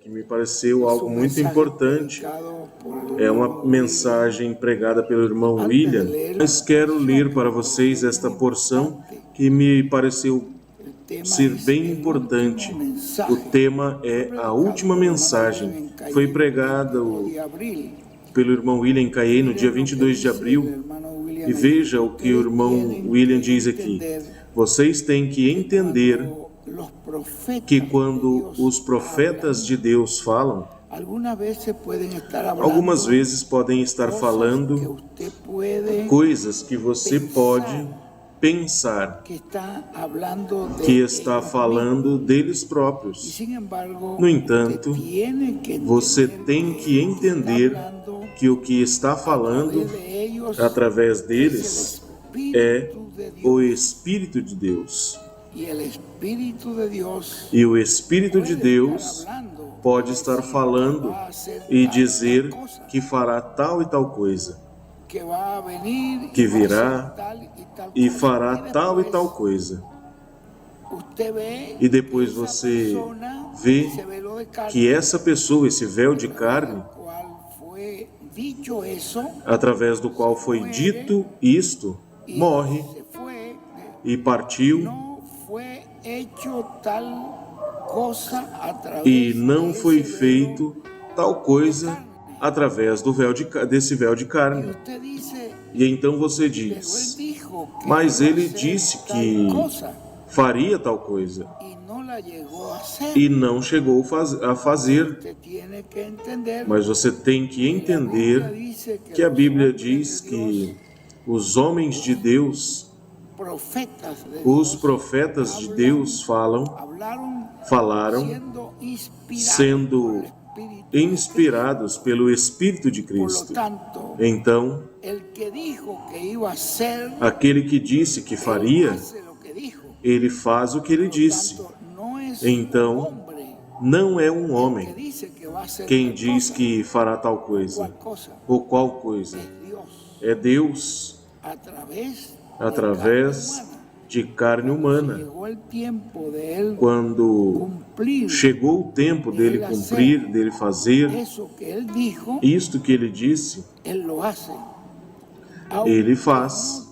que me pareceu algo muito importante. É uma mensagem pregada pelo irmão William, mas quero ler para vocês esta porção que me pareceu ser bem importante. O tema é a última mensagem. Foi pregado pelo irmão William em Cayenne no dia 22 de abril. E veja o que o irmão William diz aqui. Vocês têm que entender que quando os profetas de Deus falam, algumas vezes podem estar falando coisas que você pode pensar que está falando deles próprios. No entanto, você tem que entender que o que está falando através deles é o Espírito de Deus. E o Espírito de Deus pode estar falando e dizer que fará tal e tal coisa, que virá e fará tal e tal coisa. E depois você vê que essa pessoa, esse véu de carne, através do qual foi dito isto, morre e partiu, e não foi feito tal coisa através desse véu de carne. E então você diz, mas ele disse que faria tal coisa e não chegou a fazer. Mas você tem que entender que a Bíblia diz que os homens de Deus, os profetas de Deus falaram sendo inspirados pelo Espírito de Cristo. Então, aquele que disse que faria, ele faz o que ele disse. Então, não é um homem quem diz que fará tal coisa ou qual coisa. É Deus, através de carne humana. Quando chegou o tempo dele cumprir, dele fazer isto que ele disse, ele faz.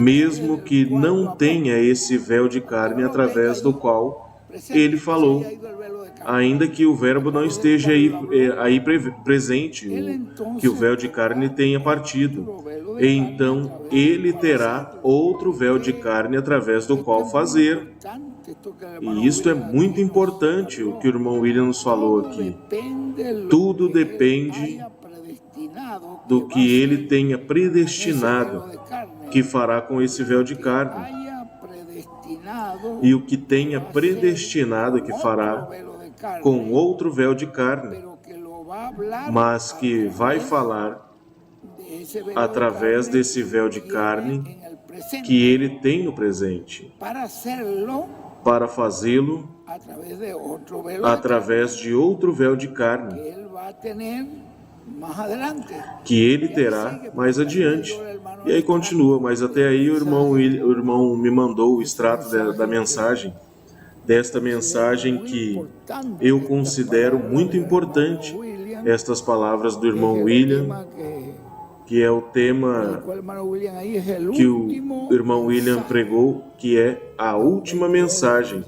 Mesmo que não tenha esse véu de carne através do qual ele falou, ainda que o verbo não esteja aí presente, que o véu de carne tenha partido. Então, ele terá outro véu de carne através do qual fazer. E isto é muito importante, o que o irmão William nos falou aqui. Tudo depende do que ele tenha predestinado que fará com esse véu de carne. E o que tenha predestinado que fará com outro véu de carne, mas que vai falar através desse véu de carne que ele tem no presente, para fazê-lo através de outro véu de carne que ele terá mais adiante. E aí continua, mas até aí o irmão me mandou o extrato da mensagem, desta mensagem que eu considero muito importante, estas palavras do irmão William, que é o tema que o irmão William pregou, que é a última mensagem,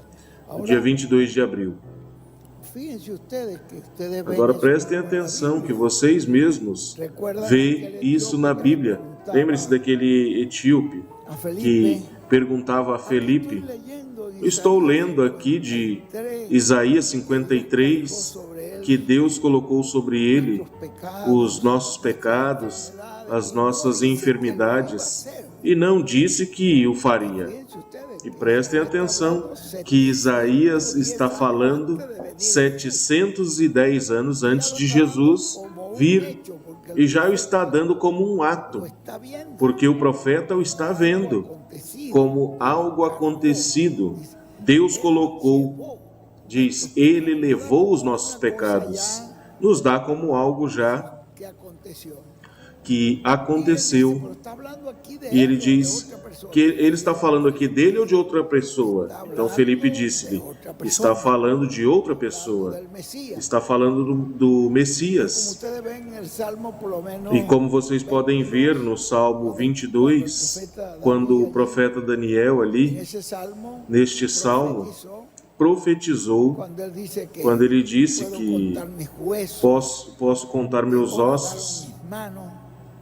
no dia 22 de abril. Agora prestem atenção que vocês mesmos veem isso na Bíblia. Lembre-se daquele etíope que perguntava a Felipe. Eu estou lendo aqui de Isaías 53 que Deus colocou sobre ele os nossos pecados, as nossas enfermidades, e não disse que o faria. E prestem atenção que Isaías está falando 710 anos antes de Jesus vir, e já o está dando como um ato, porque o profeta o está vendo como algo acontecido. Deus colocou, diz, ele levou os nossos pecados, nos dá como algo já que aconteceu. E ele diz que ele está falando aqui dele ou de outra pessoa? Então Felipe disse-lhe, está falando de outra pessoa, está falando do Messias. E como vocês podem ver no Salmo 22, quando o profeta Daniel ali, neste salmo, profetizou, quando ele disse que posso contar meus ossos,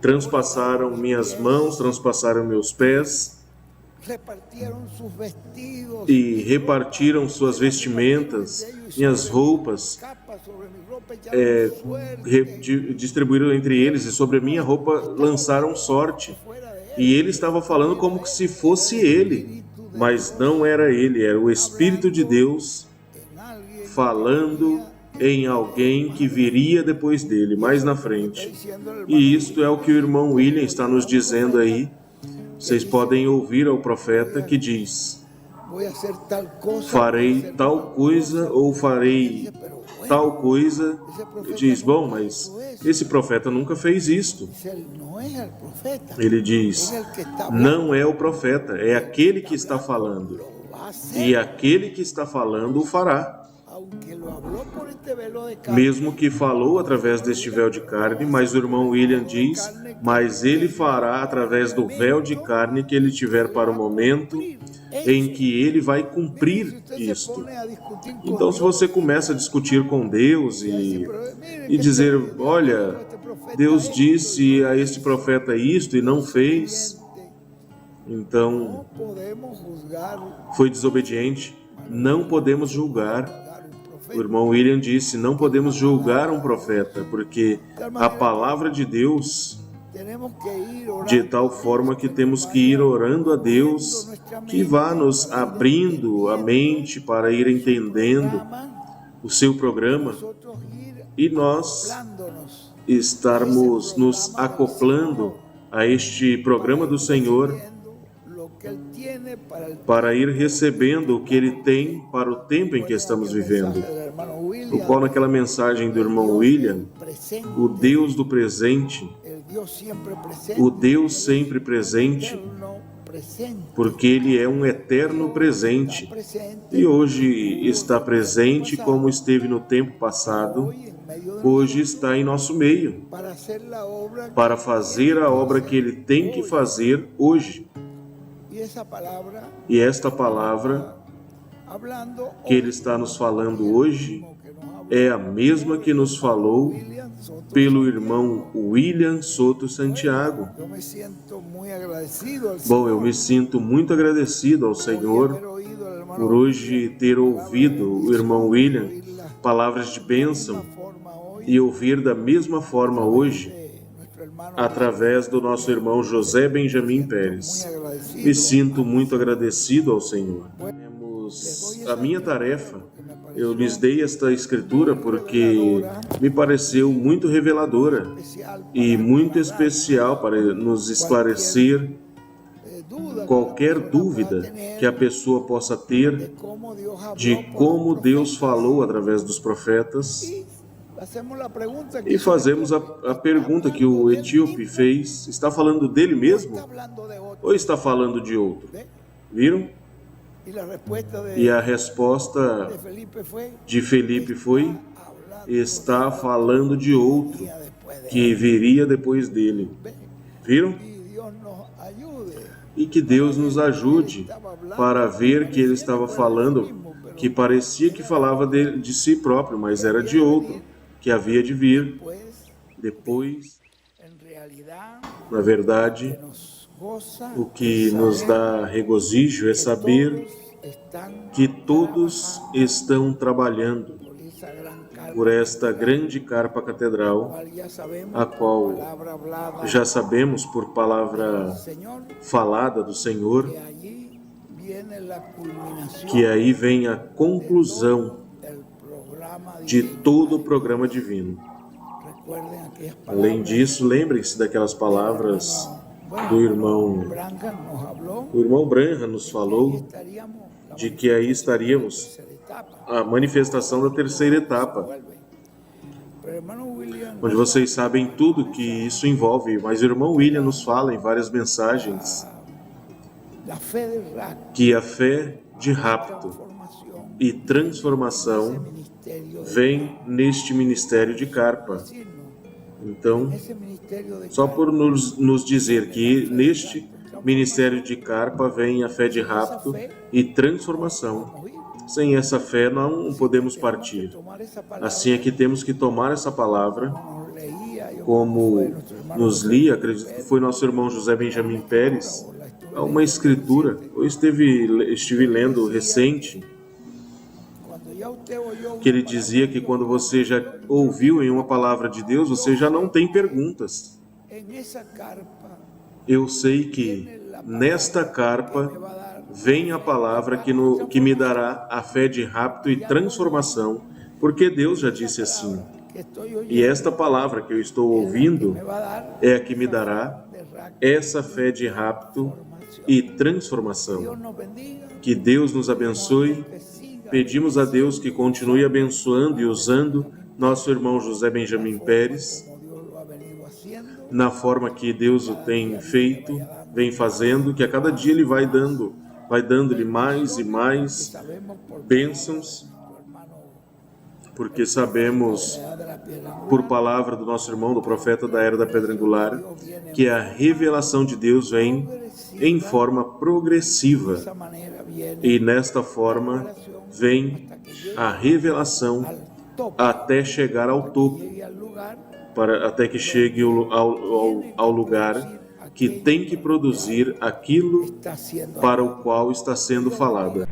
transpassaram minhas mãos, transpassaram meus pés e repartiram suas vestimentas, minhas roupas, distribuíram entre eles, e sobre a minha roupa lançaram sorte. E ele estava falando como se fosse ele, mas não era ele, era o Espírito de Deus falando em alguém que viria depois dele, mais na frente. E isto é o que o irmão William está nos dizendo aí. Vocês podem ouvir ao profeta que diz: farei tal coisa ou farei tal coisa. Diz, bom, mas esse profeta nunca fez isto. Ele diz, não é o profeta, é aquele que está falando. E aquele que está falando o fará. Mesmo que falou através deste véu de carne, mas o irmão William diz, mas ele fará através do véu de carne que ele tiver para o momento em que ele vai cumprir isto. Então, se você começa a discutir com Deus e dizer, olha, Deus disse a este profeta isto e não fez, então foi desobediente. Não podemos julgar. O irmão William disse, não podemos julgar um profeta, porque a palavra de Deus, de tal forma que temos que ir orando a Deus, que vá nos abrindo a mente para ir entendendo o seu programa, e nós estarmos nos acoplando a este programa do Senhor, para ir recebendo o que Ele tem para o tempo em que estamos vivendo. No qual, naquela mensagem do irmão William, o Deus do presente, o Deus sempre presente, porque Ele é um eterno presente, e hoje está presente como esteve no tempo passado, hoje está em nosso meio, para fazer a obra que Ele tem que fazer hoje. E esta palavra que Ele está nos falando hoje é a mesma que nos falou pelo irmão William Soto Santiago. Bom, eu me sinto muito agradecido ao Senhor por hoje ter ouvido o irmão William palavras de bênção e ouvir da mesma forma hoje através do nosso irmão José Benjamin Pérez. Me sinto muito agradecido ao Senhor. A minha tarefa, eu lhes dei esta escritura porque me pareceu muito reveladora e muito especial para nos esclarecer qualquer dúvida que a pessoa possa ter de como Deus falou através dos profetas. E fazemos a pergunta que o etíope fez, está falando dele mesmo ou está falando de outro? Viram? E a resposta de Felipe foi, está falando de outro, que viria depois dele. Viram? E que Deus nos ajude para ver que ele estava falando, que parecia que falava de si próprio, mas era de outro, que havia de vir depois. Na verdade, o que nos dá regozijo é saber que todos estão trabalhando por esta grande carpa catedral, a qual já sabemos por palavra falada do Senhor, que aí vem a conclusão de todo o programa divino. Além disso, lembrem-se daquelas palavras do irmão. O irmão Branham nos falou de que aí estaríamos a manifestação da terceira etapa. onde vocês sabem tudo que isso envolve, mas o irmão William nos fala em várias mensagens que a fé de rapto e transformação vem neste ministério de Carpa. Então, só por nos dizer que neste ministério de Carpa vem a fé de rapto e transformação. Sem essa fé não podemos partir. Assim é que temos que tomar essa palavra, como nos lia, acredito que foi nosso irmão José Benjamin Pérez, uma escritura. Eu estive lendo recente, que ele dizia que quando você já ouviu em uma palavra de Deus, você já não tem perguntas. Eu sei que nesta carpa vem a palavra que me dará a fé de rapto e transformação, porque Deus já disse assim. E esta palavra que eu estou ouvindo é a que me dará essa fé de rapto e transformação. Que Deus nos abençoe. Pedimos a Deus que continue abençoando e usando nosso irmão José Benjamin Pérez na forma que Deus o tem feito, vem fazendo, que a cada dia ele vai dando-lhe mais e mais bênçãos, porque sabemos, por palavra do nosso irmão, do profeta da Era da Pedra Angular, que a revelação de Deus vem em forma progressiva, e nesta forma vem a revelação até chegar ao topo, até que chegue ao lugar que tem que produzir aquilo para o qual está sendo falada.